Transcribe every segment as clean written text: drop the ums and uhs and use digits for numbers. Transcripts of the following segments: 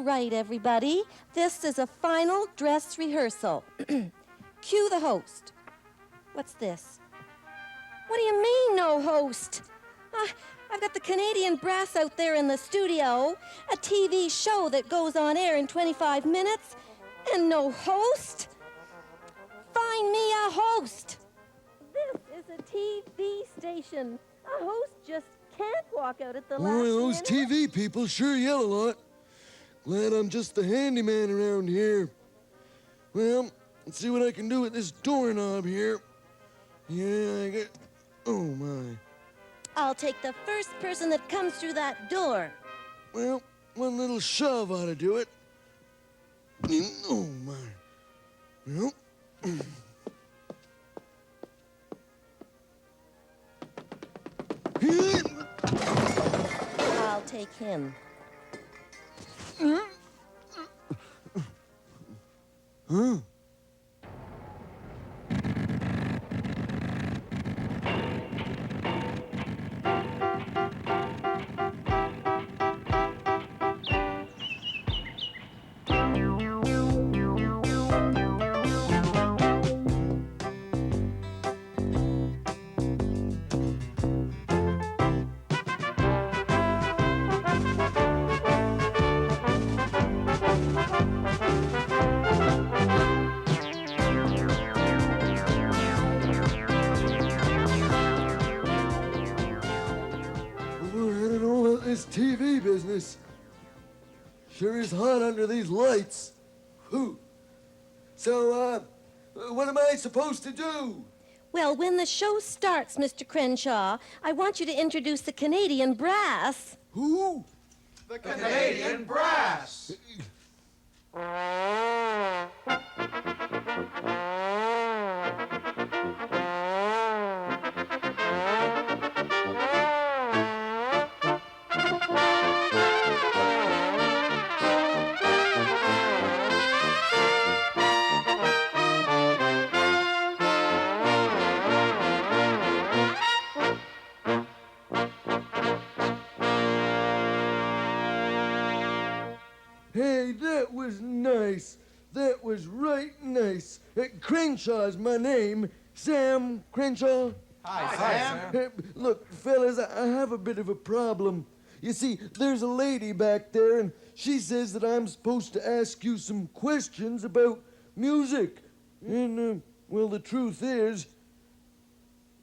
All right, everybody. This is a final dress rehearsal. Cue the host. What's this? What do you mean, no host? I've got the Canadian Brass out there in the studio, a TV show that goes on air in 25 minutes, and no host? Find me a host. This is a TV station. A host just can't walk out at the last minute. Those TV people sure yell a lot. Glad I'm just the handyman around here. Well, let's see what I can do with this doorknob here. Yeah, I get... Oh, my. I'll take the first person that comes through that door. Well, one little shove ought to do it. Oh, my. Well... I'll take him. Huh? This TV business sure is hot under these lights. Whew. So, what am I supposed to do? Well, when the show starts, Mr. Crenshaw, I want you to introduce the Canadian Brass. Who? The Canadian Brass. Hey, that was nice. That was right nice. Crenshaw's my name. Sam Crenshaw. Hi, Sam. Look, fellas, I have a bit of a problem. You see, there's a lady back there, and she says that I'm supposed to ask you some questions about music. And, well, the truth is,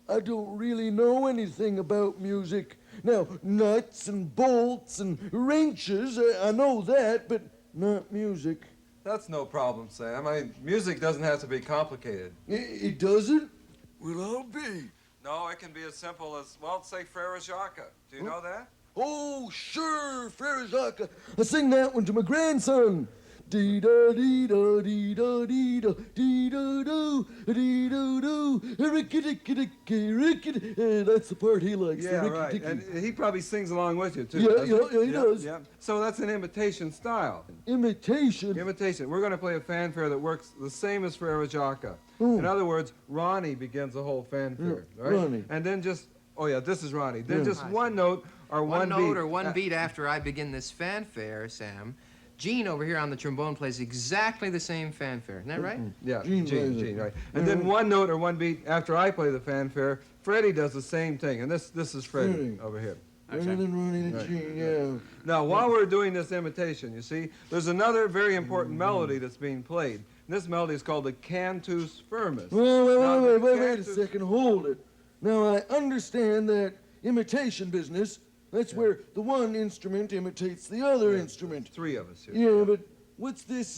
I don't really know anything about music. Now, nuts and bolts and wrenches, I know that, but not music. That's no problem, Sam. Music doesn't have to be complicated. It doesn't? Well, I'll be. No, it can be as simple as, well, say Frere Jacques. Do you know that? Oh, sure, Frere Jacques. I sing that one to my grandson. Dee-da-dee-da-dee-da-dee-da, dee-da-do, dee-do-do, rickety-kitty-kitty. That's the part he likes. Yeah, right. And he probably sings along with you, too. Yeah, he does. Yeah. So that's an imitation style. Imitation? Imitation. We're going to play a fanfare that works the same as Frere Jacques. Oh. In other words, Ronnie begins the whole fanfare, right? Ronnie. And then just, oh yeah, this is Ronnie. Then just Hi. one note or one beat. One note or one beat after I begin this fanfare, Sam. Gene over here on the trombone plays exactly the same fanfare. Isn't that right? Yeah, Gene, right. And then one note or one beat after I play the fanfare, Freddie does the same thing. And this is Freddie over here. Better than Ronnie and Gene, yeah. Now, while we're doing this imitation, you see, there's another very important melody that's being played. And this melody is called the cantus firmus. Wait a second, hold it. Now, I understand that imitation business, that's where the one instrument imitates the other instrument. Three of us here. Yeah, but what's this,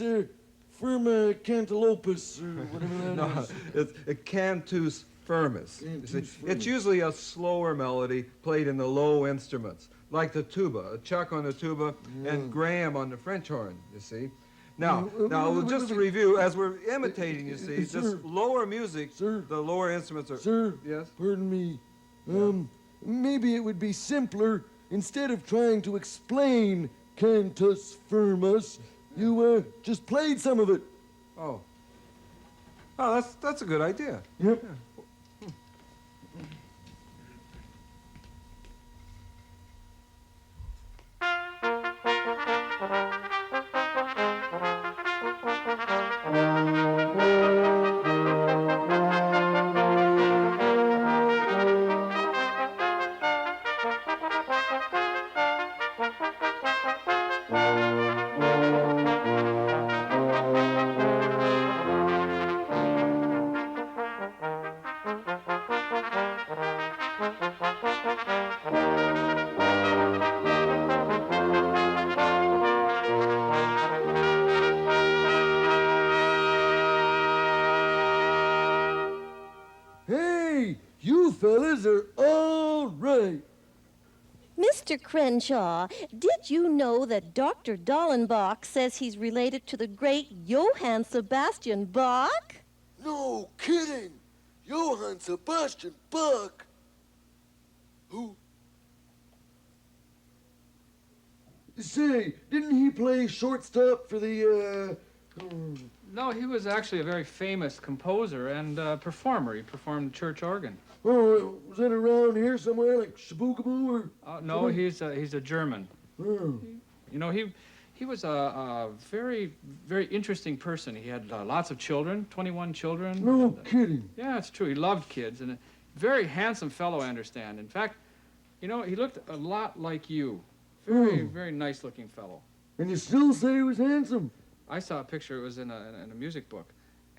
firma cantalopus, or whatever that is? It's a cantus firmus. You see, it's usually a slower melody played in the low instruments, like the tuba, a Chuck on the tuba and Graeme on the French horn, you see. Now, just to review, as we're imitating, you see, this lower music, the lower instruments are... Sir, yes? Pardon me. Maybe it would be simpler, instead of trying to explain cantus firmus, you just played some of it. Oh. Oh, that's a good idea. Yep. Yeah. Hey, you fellas are all right. Mr. Crenshaw, did you know that Dr. Daellenbach says he's related to the great Johann Sebastian Bach? No kidding. Johann Sebastian Bach. Who? Say, didn't he play shortstop for the, No, he was actually a very famous composer and performer. He performed church organ. Oh, was that around here somewhere, like Shabugaboo or? No, he's a German. Oh. You know, he was a very, very interesting person. He had lots of children, 21 children. No and, kidding. yeah, it's true. He loved kids, and a very handsome fellow, I understand. In fact, you know, he looked a lot like you. Very, very nice-looking fellow. And you still say he was handsome? I saw a picture. It was in a music book,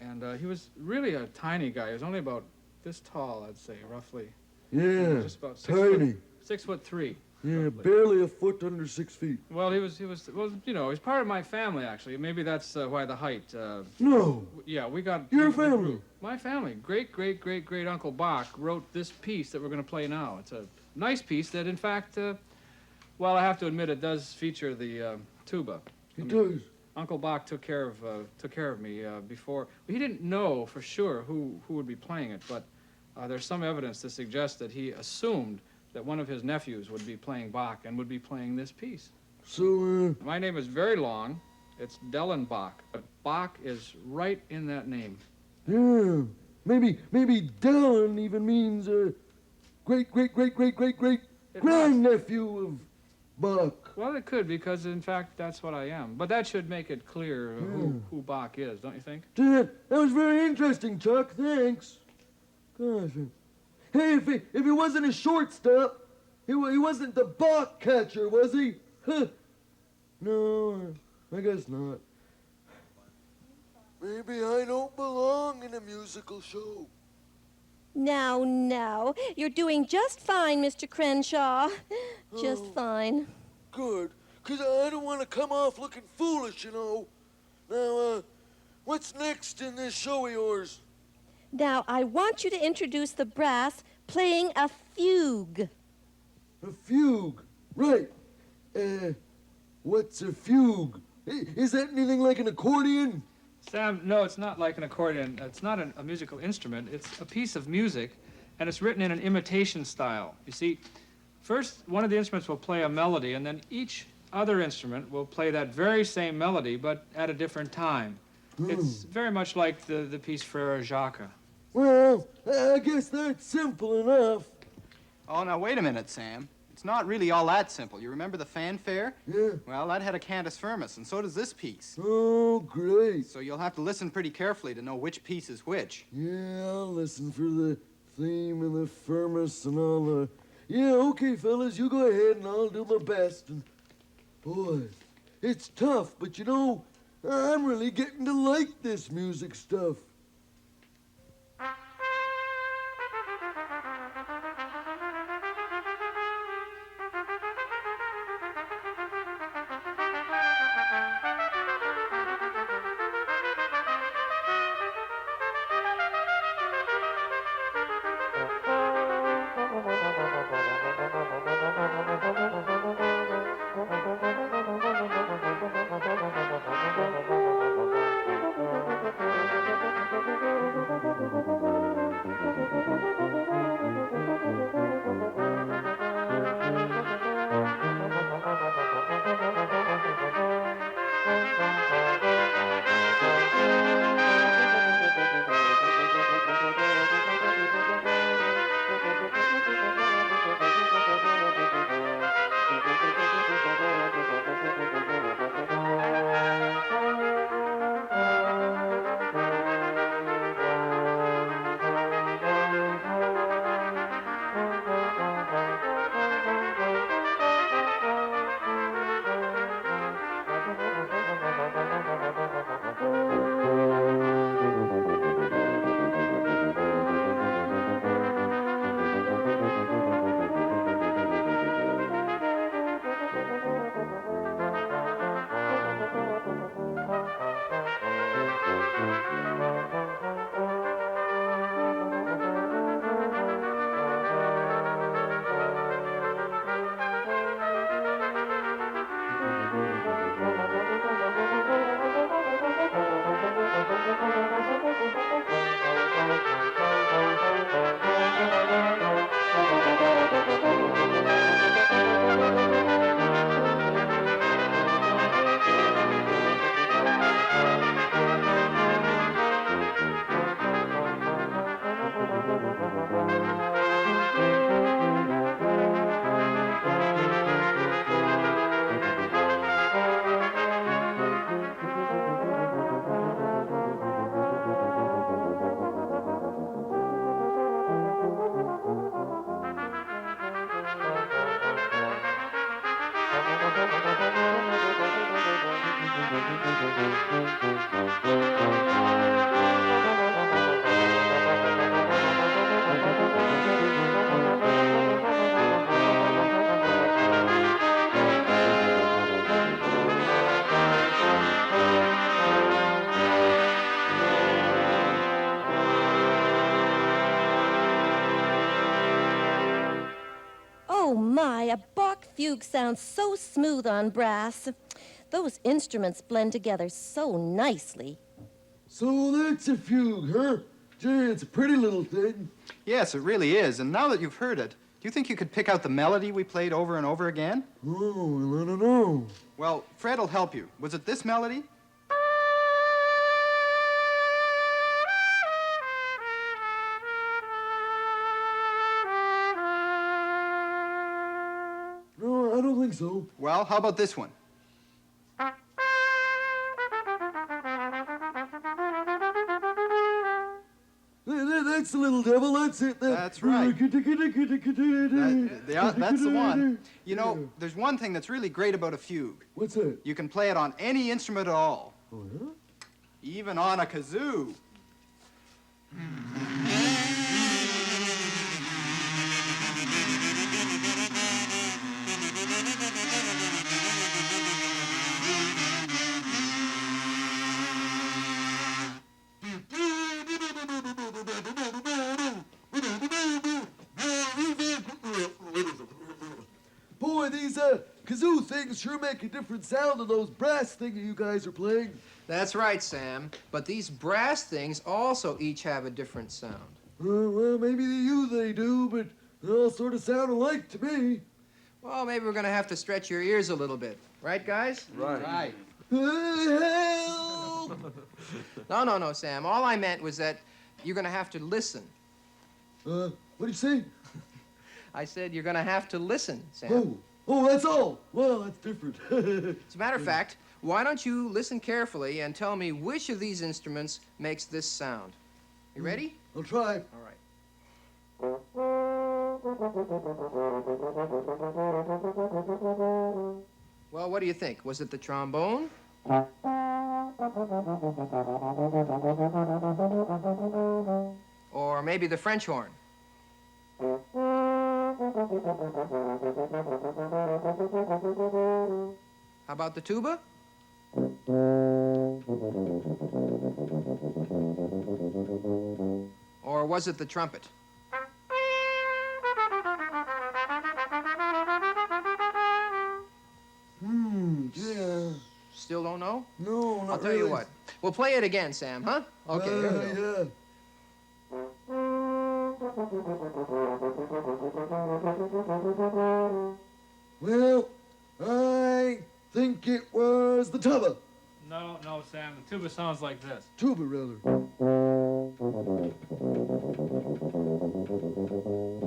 and he was really a tiny guy. He was only about this tall, I'd say, roughly. Yeah, Just about tiny. 6'3". Yeah, roughly. barely a foot under 6 feet. Well, he was, well, you know, he's part of my family, actually. Maybe that's why the height. No, Yeah, we got... your we family. grew. My family. Great-Uncle Bach wrote this piece that we're going to play now. It's a nice piece that, in fact, well, I have to admit, it does feature the tuba. It does. Uncle Bach took care of me before. He didn't know for sure who would be playing it, but there's some evidence to suggest that he assumed that one of his nephews would be playing Bach and would be playing this piece. So, My name is very long. It's Daellenbach, but Bach is right in that name. yeah, maybe Dellen even means great grandnephew of Bach. Well, it could, because in fact that's what I am. But that should make it clear who Bach is, don't you think? That was very interesting, Chuck. Thanks. Gosh. Hey, if he wasn't a shortstop, he wasn't the Bach catcher, was he? Huh. No, I guess not. Maybe I don't belong in a musical show. Now, you're doing just fine, Mr. Crenshaw. Just fine. Good, 'cause I don't want to come off looking foolish, you know. Now, what's next in this show of yours? Now, I want you to introduce the brass playing a fugue. A fugue, right. What's a fugue? Is that anything like an accordion? Sam, no, it's not like an accordion. It's not a musical instrument. It's a piece of music, and it's written in an imitation style. You see, first one of the instruments will play a melody, and then each other instrument will play that very same melody, but at a different time. It's very much like the piece Frère Jacques. Well, I guess that's simple enough. Oh, now wait a minute, Sam. It's not really all that simple. You remember the fanfare? Yeah. Well, that had a cantus firmus, and so does this piece. Oh, great. So you'll have to listen pretty carefully to know which piece is which. Yeah, I'll listen for the theme and the firmus and all the... Yeah, okay, fellas, you go ahead and I'll do my best. And boy, it's tough, but you know, I'm really getting to like this music stuff. Oh, my, a Bach fugue sounds so smooth on brass. Those instruments blend together so nicely. So that's a fugue, huh? Gee, it's a pretty little thing. Yes, it really is. And now that you've heard it, do you think you could pick out the melody we played over and over again? Oh, well, I don't know. Well, Fred will help you. Was it this melody? No, I don't think so. Well, how about this one? That's the little devil, that's it. That's right. That's the one. You know, there's one thing that's really great about a fugue. What's that? You can play it on any instrument at all. Oh, yeah? Even on a kazoo. Boy, these kazoo things sure make a different sound than those brass things you guys are playing. That's right, Sam. But these brass things also each have a different sound. Well, maybe they do, but they all sort of sound alike to me. Well, maybe we're going to have to stretch your ears a little bit. Right, guys? Right. Help! No, Sam. All I meant was that you're going to have to listen. What'd you say? I said you're going to have to listen, Sam. Oh, that's all. Well, that's different. As a matter of fact, why don't you listen carefully and tell me which of these instruments makes this sound? You ready? I'll try. All right. Well, what do you think? Was it the trombone? Or maybe the French horn? How about the tuba? Or was it the trumpet? Yeah. Still don't know? No, not I'll tell you really. what. We'll play it again, Sam, huh? Okay, here we go. Yeah. Well, I think it was the tuba. No, Sam. The tuba sounds like this. Tuba, rather.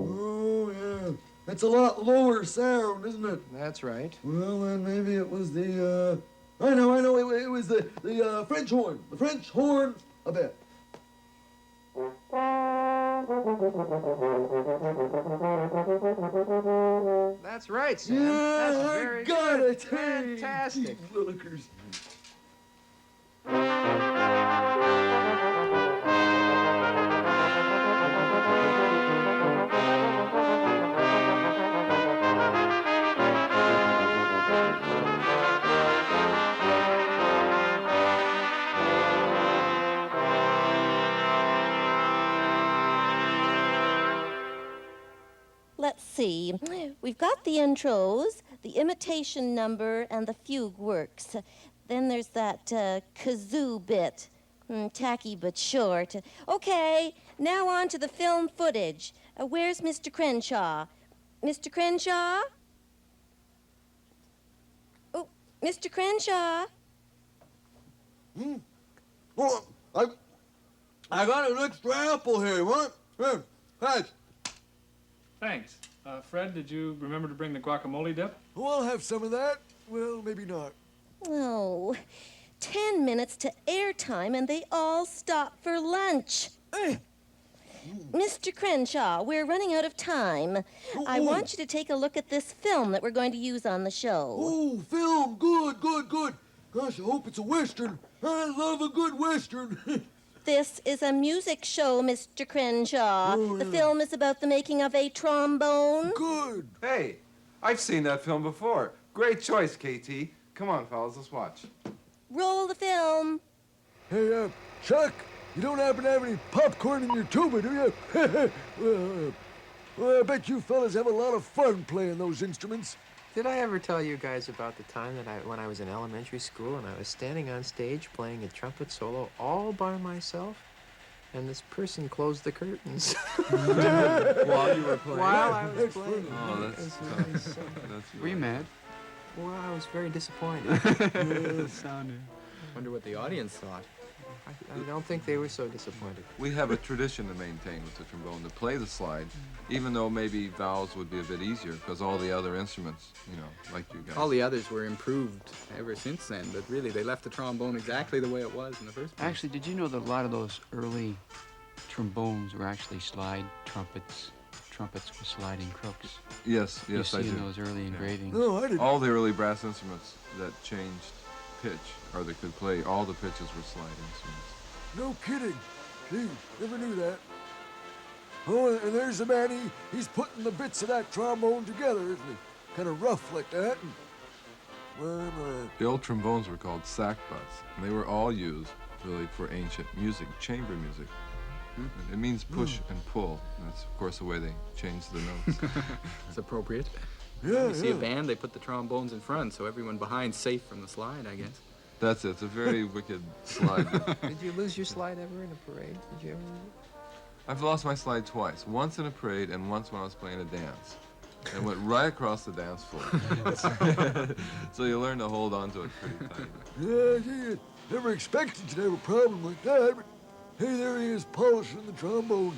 Oh, yeah. That's a lot lower sound, isn't it? That's right. Well, then maybe it was the, I know. It was the French horn. The French horn, I bet. That's right, Sam. Yeah, That's I very got good. it. Hey, Fantastic. Willikers. Let's see. We've got the intros, the imitation number, and the fugue works. Then there's that kazoo bit. Tacky but short. Okay, now on to the film footage. Where's Mr. Crenshaw? Mr. Crenshaw? Oh, Mr. Crenshaw? Oh, I got an extra apple here. What? Here, thanks. Thanks. Fred, did you remember to bring the guacamole dip? Oh, I'll have some of that. Well, maybe not. Oh, 10 minutes to airtime and they all stop for lunch. Mr. Crenshaw, we're running out of time. I want you to take a look at this film that we're going to use on the show. Oh, film. Good. Gosh, I hope it's a Western. I love a good Western. This is a music show, Mr. Crenshaw. The film is about the making of a trombone. Good. Hey, I've seen that film before. Great choice, KT. Come on, fellas, let's watch. Roll the film. Hey, Chuck, you don't happen to have any popcorn in your tuba, do you? Well, I bet you fellas have a lot of fun playing those instruments. Did I ever tell you guys about the time that when I was in elementary school and I was standing on stage playing a trumpet solo all by myself? And this person closed the curtains. While you were playing? While I was playing. Oh, that's It was tough. really sad. Were you mad? Well, I was very disappointed. Wonder what the audience thought. I don't think they were so disappointed. We have a tradition to maintain with the trombone, to play the slide, even though maybe vowels would be a bit easier, because all the other instruments, you know, like you guys. All the others were improved ever since then, but really they left the trombone exactly the way it was in the first place. Actually, did you know that a lot of those early trombones were actually slide trumpets? Trumpets with sliding crooks. Yes, yes, you I see do. in those early engravings. No, I didn't. All the early brass instruments that changed pitch, or they could play, all the pitches were slide instruments. No kidding. Gee, never knew that. Oh, and there's the man. He's putting the bits of that trombone together, isn't he? Kind of rough like that. And, well, The old trombones were called sack butts, and they were all used really for ancient music, chamber music. It means push and pull. That's, of course, the way they changed the notes. It's appropriate. yeah, You see a yeah. band, they put the trombones in front, so everyone behind's safe from the slide, I guess. That's it. It's a very wicked slide. Did you lose your slide ever in a parade? Did you ever lose it? I've lost my slide twice. Once in a parade and once when I was playing a dance. And went right across the dance floor. So you learn to hold on to it pretty tight. Yeah, gee, never expected you to have a problem like that, but hey, there he is polishing the trombone.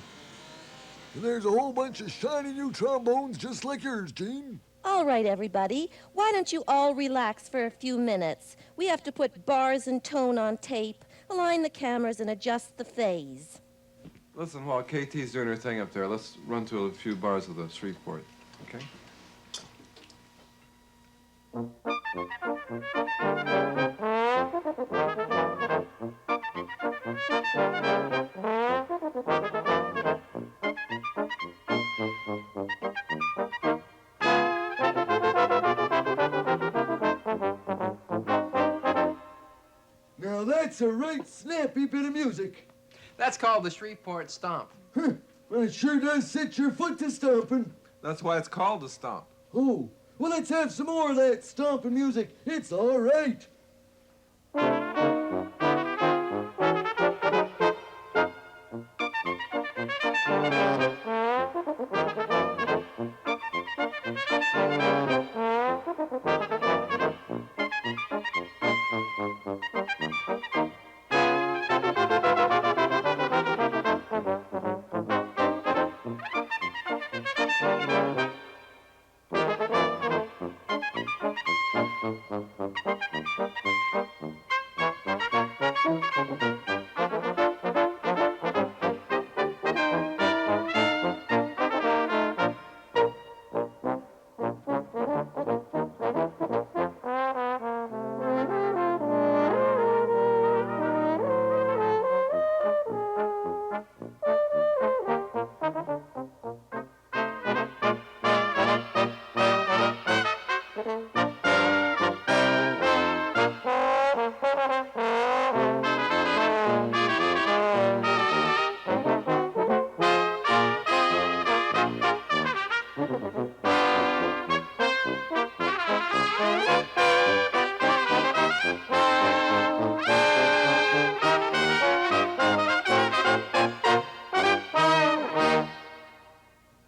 And there's a whole bunch of shiny new trombones just like yours, Gene. All right, everybody. Why don't you all relax for a few minutes? We have to put bars and tone on tape, align the cameras, and adjust the phase. Listen, while KT's doing her thing up there, let's run to a few bars of the Shreveport, okay? Now that's a right snappy bit of music. That's called the Shreveport Stomp. Huh. Well, it sure does set your foot to stomping. That's why it's called a stomp. Oh, well, let's have some more of that stomping music. It's all right.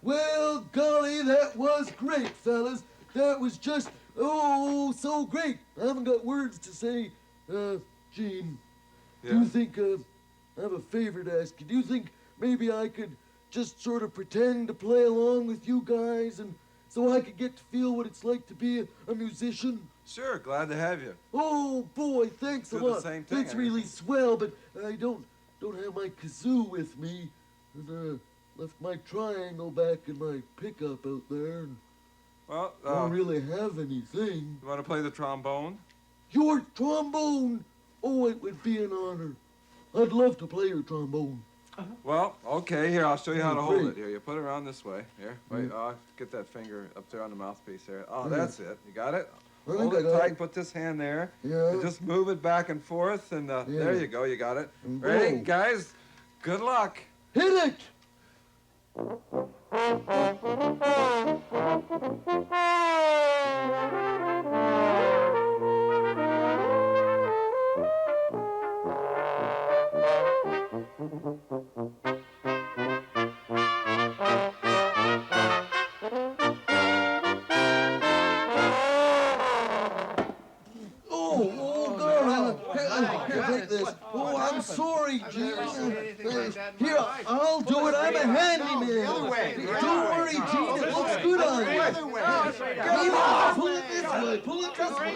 Well, golly, that was great, fellas. That was just, oh, so great. I haven't got words to say. Gene, do you think, I have a favor to ask you. Do you think maybe I could just sort of pretend to play along with you guys and so I could get to feel what it's like to be a musician? Sure, glad to have you. Oh, boy, thanks a Do the lot. same thing, That's I really guess. swell, but I don't have my kazoo with me. And, left my triangle back in my pickup out there. And Well, I don't really have anything. you want to play the trombone? Your trombone! Oh, it would be an honor. I'd love to play your trombone. Well, okay, here, I'll show you how to hold Great. it. Here, you put it around this way. Here, wait, get that finger up there on the mouthpiece there. Oh, that's it. You got it? I think Hold I it got tight, it. put this hand there. Yeah. And just move it back and forth, and there you go, you got it. And Ready, go. guys? Good luck. Hit it! sorry, Gene. Here, I'll do it. I'm a handyman. Don't worry, Gene. It looks good on you. Pull it this way. Pull it this way.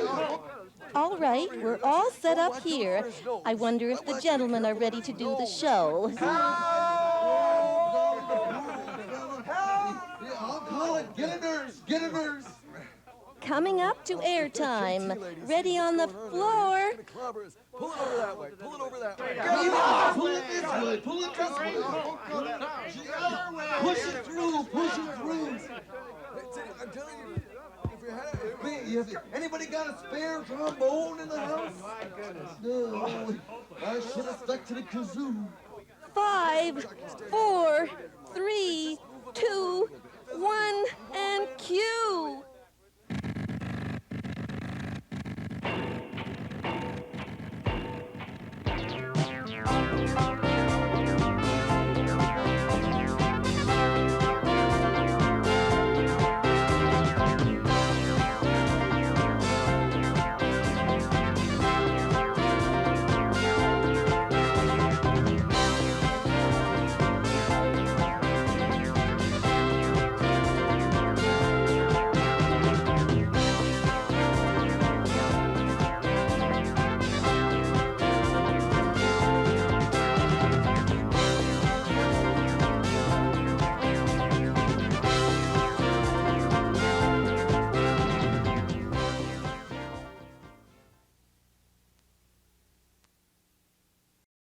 All right, we're all set up here. I wonder if the gentlemen are ready to do the show. I'll call it. Get a nurse. Get a nurse. Coming up to airtime. Ready on the floor. Pull it over that way. Pull it over that way. Pull it this way. Pull it this way. Push it through. Push it through. I'm telling you. Anybody got a spare trombone in the house? My goodness. No. I should have stuck to the kazoo. 5, 4, 3,